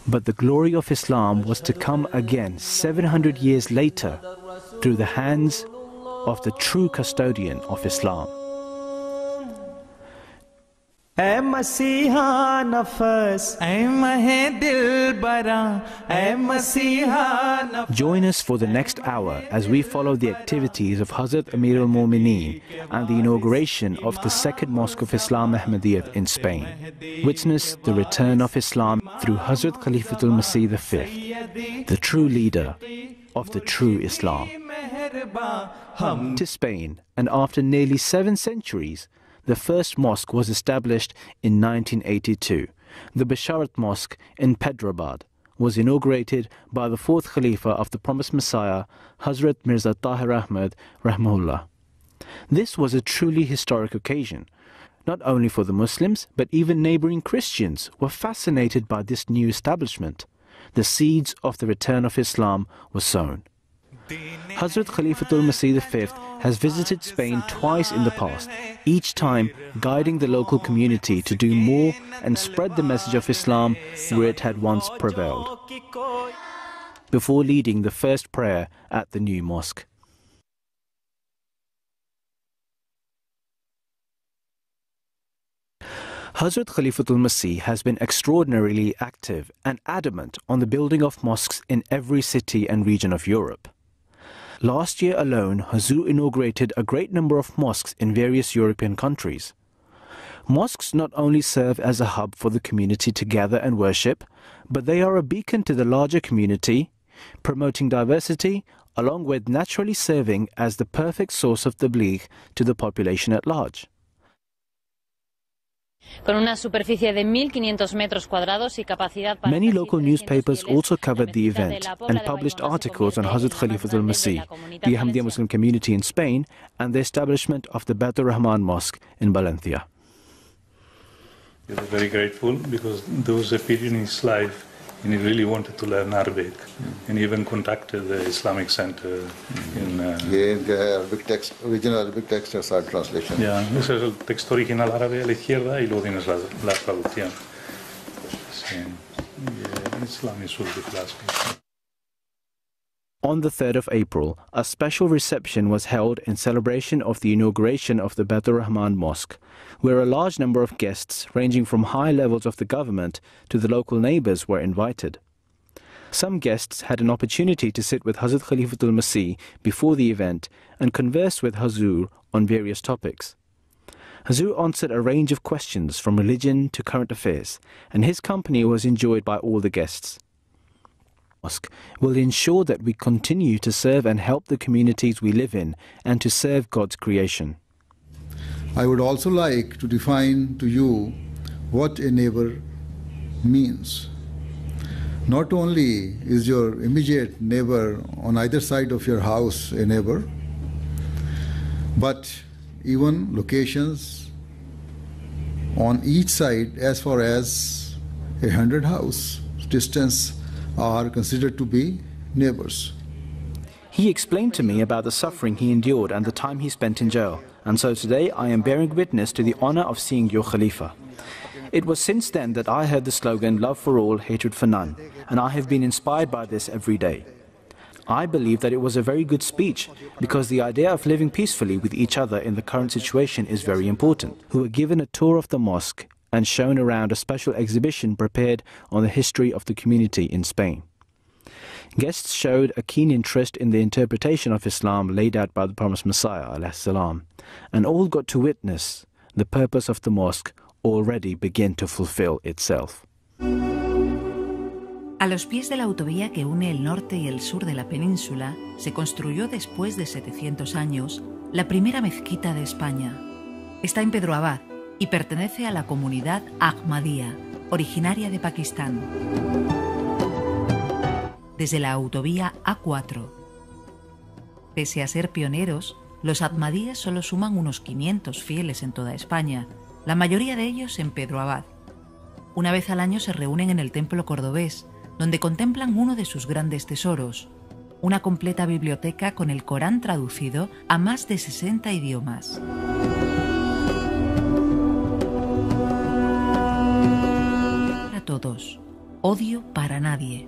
But the glory of Islam was to come again 700 years later through the hands of the true custodian of Islam. Join us for the next hour as we follow the activities of Hazrat Amir al-Mu'mineen and the inauguration of the second Mosque of Islam Ahmadiyyat in Spain. Witness the return of Islam through Hazrat Khalifatul Masih V, the true leader of the true Islam. To Spain, and after nearly 7 centuries, the first mosque was established in 1982. The Basharat Mosque in Pedrabad was inaugurated by the 4th Khalifa of the Promised Messiah, Hazrat Mirza Tahir Ahmad Rahmahullah. This was a truly historic occasion. Not only for the Muslims, but even neighboring Christians were fascinated by this new establishment. The seeds of the return of Islam were sown. Hazrat Khalifatul Masih V has visited Spain twice in the past, each time guiding the local community to do more and spread the message of Islam where it had once prevailed, before leading the first prayer at the new mosque. Hazrat Khalifatul Masih has been extraordinarily active and adamant on the building of mosques in every city and region of Europe. Last year alone, Hazur inaugurated a great number of mosques in various European countries. Mosques not only serve as a hub for the community to gather and worship, but they are a beacon to the larger community, promoting diversity, along with naturally serving as the perfect source of tabligh to the population at large. Many local newspapers also covered the event and published articles on Hazrat Khalifatul Masih, the Ahmadiyya Muslim community in Spain, and the establishment of the Baitur Rahman Mosque in Valencia. We were very grateful because there was a period in his life and he really wanted to learn Arabic, and he even contacted the Islamic Center in... Arabic text, original Arabic text are translation. Yeah, ese es el texto original árabe a la izquierda y luego tienes la traducción. Sí. Islam is really classic. On the 3rd of April, a special reception was held in celebration of the inauguration of the Baitur Rahman Mosque, where a large number of guests ranging from high levels of the government to the local neighbors were invited. Some guests had an opportunity to sit with Hazrat Khalifatul Masih before the event and converse with Hazur on various topics. Hazur answered a range of questions from religion to current affairs, and his company was enjoyed by all the guests. Mosque will ensure that we continue to serve and help the communities we live in and to serve God's creation. I would also like to define to you what a neighbor means. Not only is your immediate neighbor on either side of your house a neighbor, but even locations on each side as far as 100 houses distance are considered to be neighbors. He explained to me about the suffering he endured and the time he spent in jail, and so today I am bearing witness to the honor of seeing your Khalifa. It was since then that I heard the slogan, love for all, hatred for none, and I have been inspired by this every day. I believe that it was a very good speech because the idea of living peacefully with each other in the current situation is very important. Who were given a tour of the mosque and shown around a special exhibition prepared on the history of the community in Spain. Guests showed a keen interest in the interpretation of Islam laid out by the Promised Messiah ﷺ, and all got to witness the purpose of the mosque already begin to fulfill itself. A los pies de la autovía que une el norte y el sur de la península, se construyó después de 700 años la primera mezquita de España. Está en Pedrabad y pertenece a la comunidad Ahmadiyya, originaria de Pakistán. Desde la autovía A4. Pese a ser pioneros, los Ahmadíes solo suman unos 500 fieles en toda España, la mayoría de ellos en Pedrabad. Una vez al año se reúnen en el templo cordobés, donde contemplan uno de sus grandes tesoros, una completa biblioteca con el Corán traducido a más de 60 idiomas. Para todos, odio para nadie.